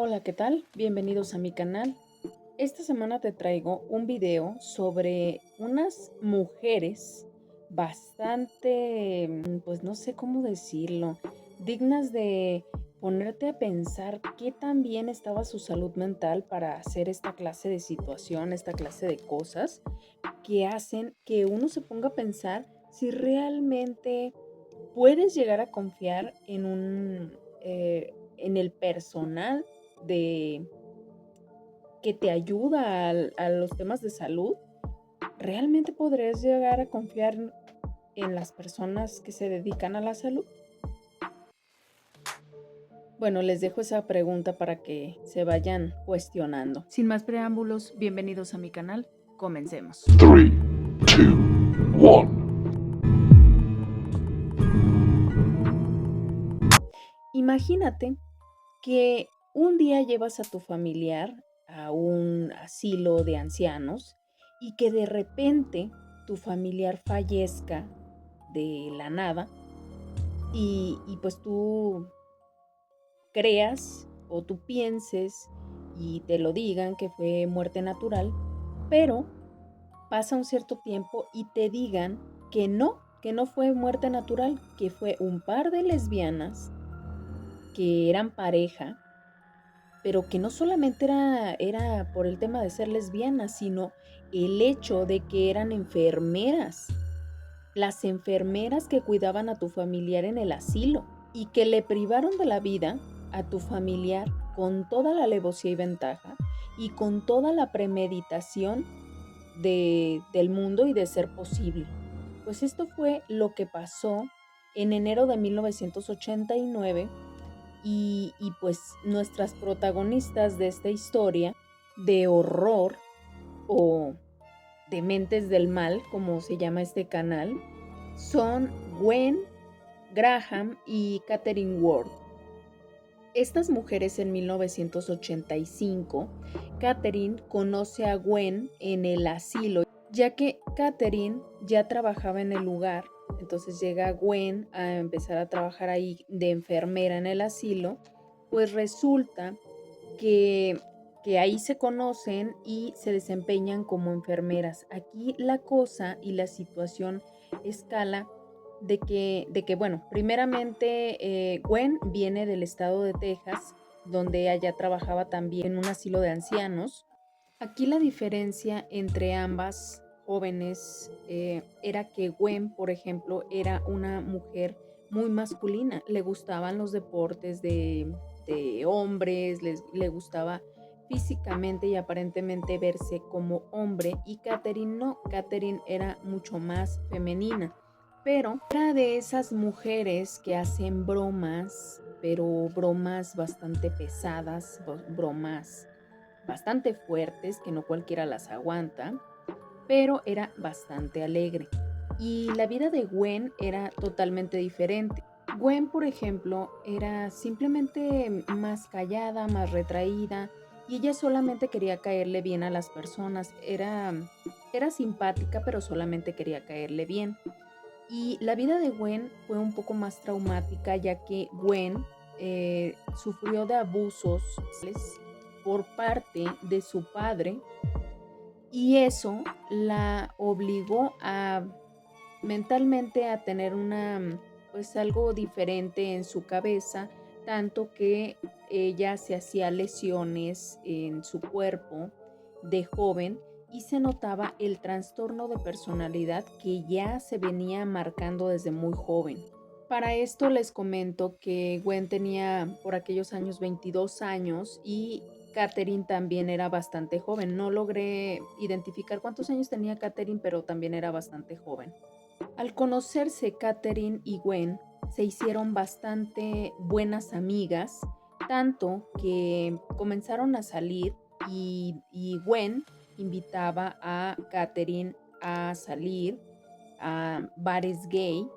Hola, ¿qué tal? Bienvenidos a mi canal. Esta semana te traigo un video sobre unas mujeres bastante, pues no sé cómo decirlo, dignas de ponerte a pensar qué tan bien estaba su salud mental para hacer esta clase de situación, esta clase de cosas que hacen que uno se ponga a pensar si realmente puedes llegar a confiar en el personal de que te ayuda a los temas de salud. ¿Realmente podrías llegar a confiar en las personas que se dedican a la salud? Bueno, les dejo esa pregunta para que se vayan cuestionando. Sin más preámbulos, bienvenidos a mi canal. Comencemos. 3, 2, 1. Imagínate que un día llevas a tu familiar a un asilo de ancianos y que de repente tu familiar fallezca de la nada y pues tú creas o tú pienses y te lo digan que fue muerte natural, pero pasa un cierto tiempo y te digan que no fue muerte natural, que fue un par de lesbianas que eran pareja, pero que no solamente era por el tema de ser lesbianas, sino el hecho de que eran enfermeras, las enfermeras que cuidaban a tu familiar en el asilo y que le privaron de la vida a tu familiar con toda la alevosía y ventaja y con toda la premeditación del mundo y de ser posible. Pues esto fue lo que pasó en enero de 1989 y pues nuestras protagonistas de esta historia de horror o de mentes del mal, como se llama este canal, son Gwen Graham y Catherine Ward. Estas mujeres en 1985, Catherine conoce a Gwen en el asilo, ya que Catherine ya trabajaba en el lugar. Entonces llega Gwen a empezar a trabajar ahí de enfermera en el asilo, pues resulta que, que ahí se conocen y se desempeñan como enfermeras. Aquí la cosa y la situación escala bueno, primeramente Gwen viene del estado de Texas, donde ella ya trabajaba también en un asilo de ancianos. Aquí la diferencia entre ambas jóvenes era que Gwen, por ejemplo, era una mujer muy masculina. Le gustaban los deportes de hombres, le gustaba físicamente y aparentemente verse como hombre, y Catherine no, Catherine era mucho más femenina, pero era de esas mujeres que hacen bromas, pero bromas bastante pesadas, bromas bastante fuertes, que no cualquiera las aguanta, pero era bastante alegre. Y la vida de Gwen era totalmente diferente. Gwen, por ejemplo, era simplemente más callada, más retraída, y ella solamente quería caerle bien a las personas. Era simpática, pero solamente quería caerle bien. Y la vida de Gwen fue un poco más traumática, ya que Gwen sufrió de abusos por parte de su padre, y eso la obligó a mentalmente a tener pues algo diferente en su cabeza, tanto que ella se hacía lesiones en su cuerpo de joven y se notaba el trastorno de personalidad que ya se venía marcando desde muy joven. Para esto les comento que Gwen tenía por aquellos años 22 años y Catherine también era bastante joven. No logré identificar cuántos años tenía Catherine, pero también era bastante joven. Al conocerse, Catherine y Gwen se hicieron bastante buenas amigas, tanto que comenzaron a salir y Gwen invitaba a Catherine a salir a bares gay,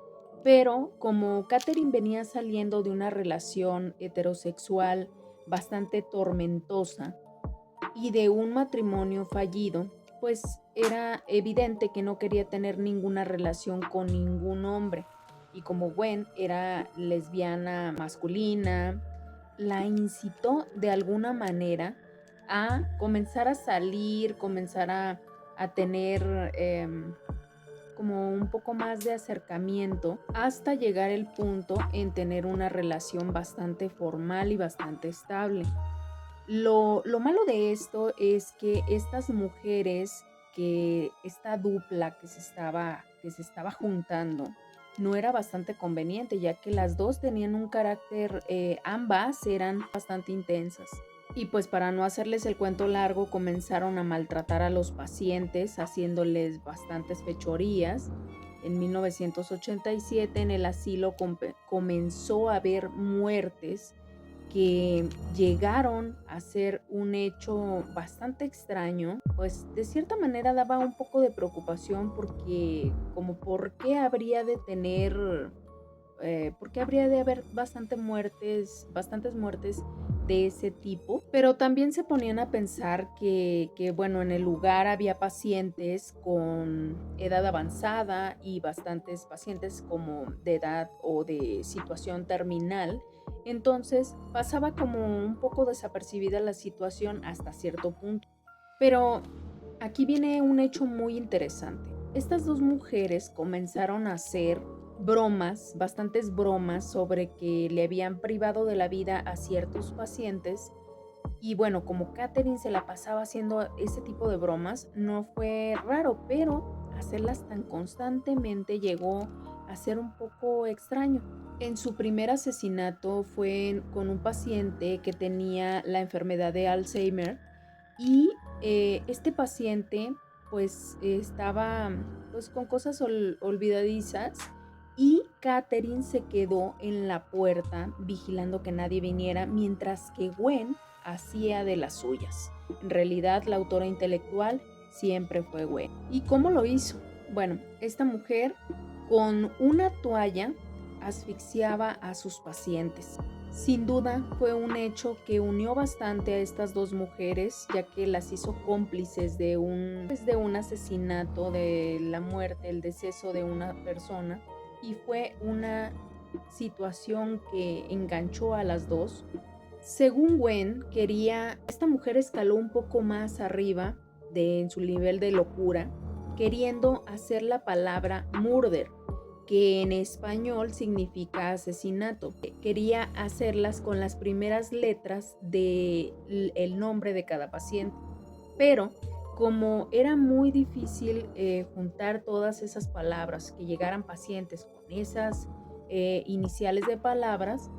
pero como Catherine venía saliendo de una relación heterosexual bastante tormentosa y de un matrimonio fallido, pues era evidente que no quería tener ninguna relación con ningún hombre. Y como Gwen era lesbiana masculina la incitó de alguna manera a comenzar a salir, comenzar a tener como un poco más de acercamiento hasta llegar el punto en tener una relación bastante formal y bastante estable. Lo malo de esto es que estas mujeres, que esta dupla que se estaba juntando, no era bastante conveniente, ya que las dos tenían un carácter, ambas eran bastante intensas. Y pues para no hacerles el cuento largo, comenzaron a maltratar a los pacientes, haciéndoles bastantes fechorías. En 1987 en el asilo comenzó a haber muertes que llegaron a ser un hecho bastante extraño, pues de cierta manera daba un poco de preocupación porque como por qué habría de haber bastantes muertes de ese tipo, pero también se ponían a pensar que, bueno, en el lugar había pacientes con edad avanzada y bastantes pacientes como de edad o de situación terminal, entonces pasaba como un poco desapercibida la situación hasta cierto punto. Pero aquí viene un hecho muy interesante. Estas dos mujeres comenzaron a hacer bromas, bastantes bromas sobre que le habían privado de la vida a ciertos pacientes. Y bueno, como Catherine se la pasaba haciendo ese tipo de bromas, no fue raro, pero hacerlas tan constantemente llegó a ser un poco extraño. En su primer asesinato fue con un paciente que tenía la enfermedad de Alzheimer y este paciente pues estaba pues con cosas olvidadizas y Catherine se quedó en la puerta vigilando que nadie viniera mientras que Gwen hacía de las suyas. En realidad la autora intelectual siempre fue Gwen. ¿Y cómo lo hizo? Bueno, esta mujer con una toalla asfixiaba a sus pacientes. Sin duda fue un hecho que unió bastante a estas dos mujeres, ya que las hizo cómplices de un asesinato, de la muerte, el deceso de una persona, y fue una situación que enganchó a las dos. Según Gwen, esta mujer escaló un poco más arriba en su nivel de locura, queriendo hacer la palabra murder, que en español significa asesinato. Quería hacerlas con las primeras letras del nombre de cada paciente. Pero como era muy difícil juntar todas esas palabras, que llegaran pacientes con esas iniciales de palabras,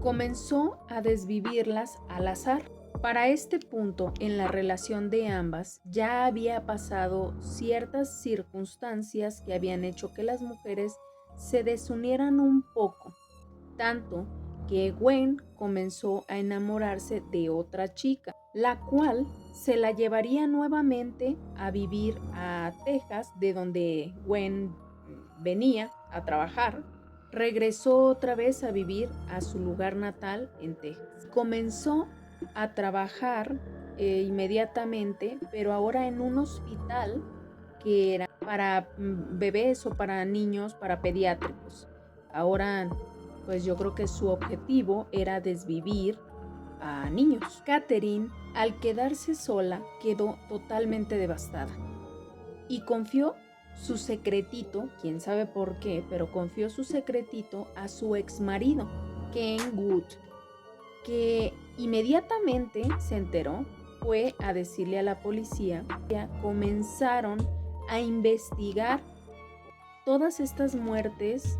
comenzó a desvivirlas al azar. Para este punto en la relación de ambas ya había pasado ciertas circunstancias que habían hecho que las mujeres se desunieran un poco, tanto que Gwen comenzó a enamorarse de otra chica, la cual se la llevaría nuevamente a vivir a Texas, de donde Gwen venía a trabajar. Regresó otra vez a vivir a su lugar natal en Texas. Comenzó a trabajar inmediatamente, pero ahora en un hospital que era para bebés o para niños, para pediátricos. Ahora, pues yo creo que su objetivo era desvivir a niños. Catherine, al quedarse sola, quedó totalmente devastada y confió su secretito, quién sabe por qué, pero confió su secretito a su ex marido, Ken Wood, que inmediatamente se enteró, fue a decirle a la policía. Comenzaron a investigar todas estas muertes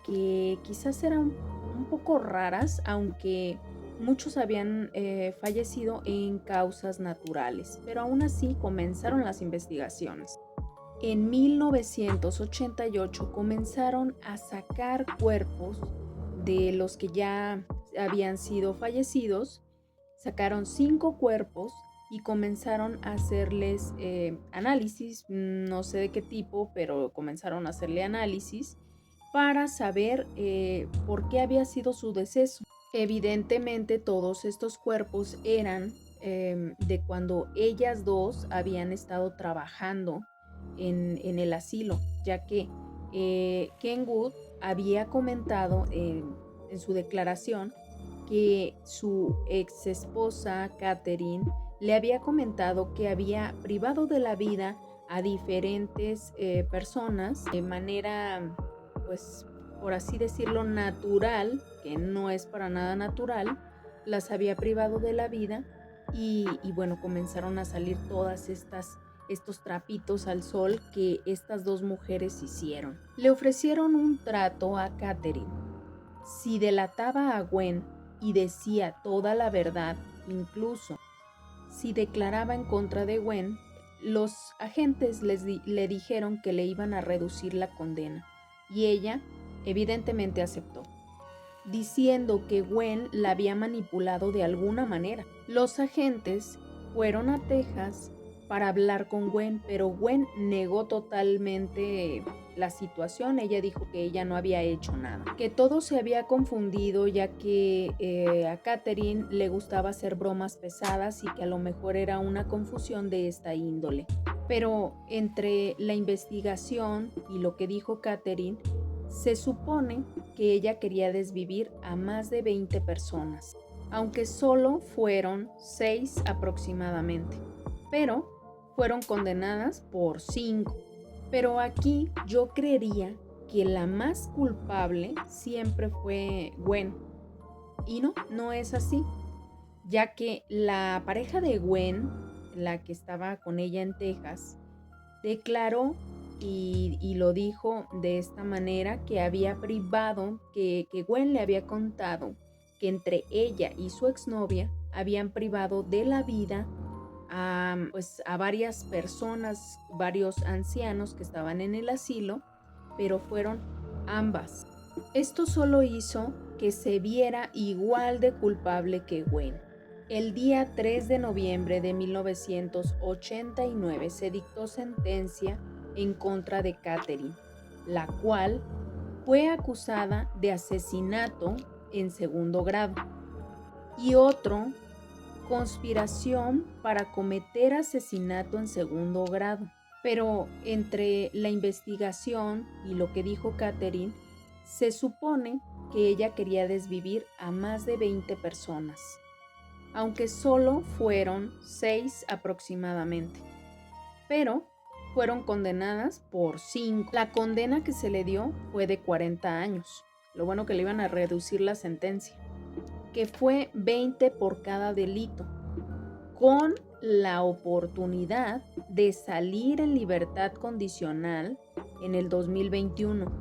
que quizás eran un poco raras, aunque muchos habían fallecido en causas naturales, pero aún así comenzaron las investigaciones. En 1988 comenzaron a sacar cuerpos de los que ya habían sido fallecidos. Sacaron 5 cuerpos y comenzaron a hacerles análisis, no sé de qué tipo, pero comenzaron a hacerle análisis para saber por qué había sido su deceso. Evidentemente todos estos cuerpos eran de cuando ellas dos habían estado trabajando en el asilo, ya que Ken Wood había comentado en su declaración que su ex esposa Catherine le había comentado que había privado de la vida a diferentes personas de manera, pues, por así decirlo, natural, que no es para nada natural, las había privado de la vida y bueno, comenzaron a salir todas estos trapitos al sol que estas dos mujeres hicieron. Le ofrecieron un trato a Catherine. Si delataba a Gwen y decía toda la verdad, incluso si declaraba en contra de Gwen, los agentes le dijeron que le iban a reducir la condena y ella evidentemente aceptó, diciendo que Gwen la había manipulado de alguna manera. Los agentes fueron a Texas para hablar con Gwen, pero Gwen negó totalmente la situación. Ella dijo que ella no había hecho nada, que todo se había confundido, ya que a Catherine le gustaba hacer bromas pesadas y que a lo mejor era una confusión de esta índole. Pero entre la investigación y lo que dijo Catherine, se supone que ella quería desvivir a más de 20 personas, aunque solo fueron 6 aproximadamente, pero fueron condenadas por 5. Pero aquí yo creería que la más culpable siempre fue Gwen. Y no es así, ya que la pareja de Gwen, la que estaba con ella en Texas, declaró y lo dijo de esta manera, que había privado, que Gwen le había contado que entre ella y su exnovia habían privado de la vida a varias personas, varios ancianos que estaban en el asilo, pero fueron ambas. Esto solo hizo que se viera igual de culpable que Gwen. El día 3 de noviembre de 1989 se dictó sentencia en contra de Catherine, la cual fue acusada de asesinato en segundo grado y otro, conspiración para cometer asesinato en segundo grado. Pero entre la investigación y lo que dijo Catherine, se supone que ella quería desvivir a más de 20 personas, aunque solo fueron 6 aproximadamente, pero fueron condenadas por 5. La condena que se le dio fue de 40 años. Lo bueno que le iban a reducir la sentencia, que fue 20 por cada delito, con la oportunidad de salir en libertad condicional en el 2021.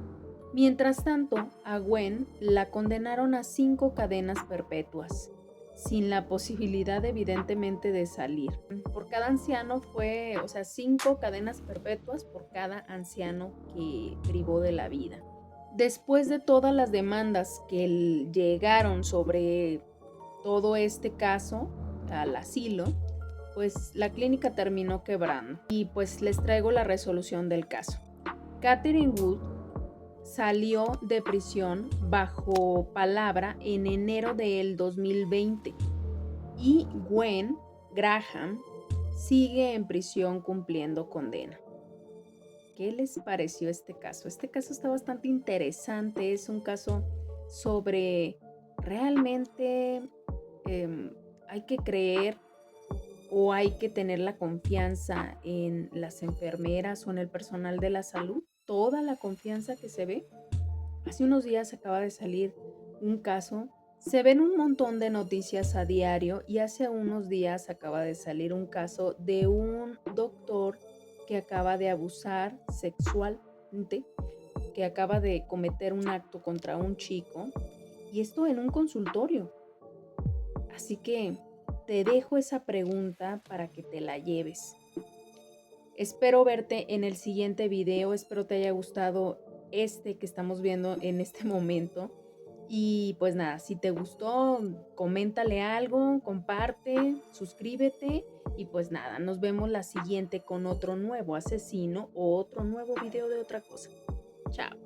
Mientras tanto, a Gwen la condenaron a 5 cadenas perpetuas, sin la posibilidad evidentemente de salir. Por cada anciano fue, 5 cadenas perpetuas por cada anciano que privó de la vida. Después de todas las demandas que llegaron sobre todo este caso al asilo, pues la clínica terminó quebrando. Y pues les traigo la resolución del caso. Catherine Wood salió de prisión bajo palabra en enero del 2020 y Gwen Graham sigue en prisión cumpliendo condena. ¿Qué les pareció este caso? Este caso está bastante interesante. Es un caso sobre realmente hay que creer o hay que tener la confianza en las enfermeras o en el personal de la salud. Toda la confianza que se ve. Hace unos días acaba de salir un caso. Se ven un montón de noticias a diario y hace unos días acaba de salir un caso de un doctor que acaba de abusar sexualmente, que acaba de cometer un acto contra un chico, y esto en un consultorio. Así que te dejo esa pregunta para que te la lleves. Espero verte en el siguiente video, espero te haya gustado este que estamos viendo en este momento. Y pues nada, si te gustó, coméntale algo, comparte, suscríbete y pues nada, nos vemos la siguiente con otro nuevo asesino o otro nuevo video de otra cosa. Chao.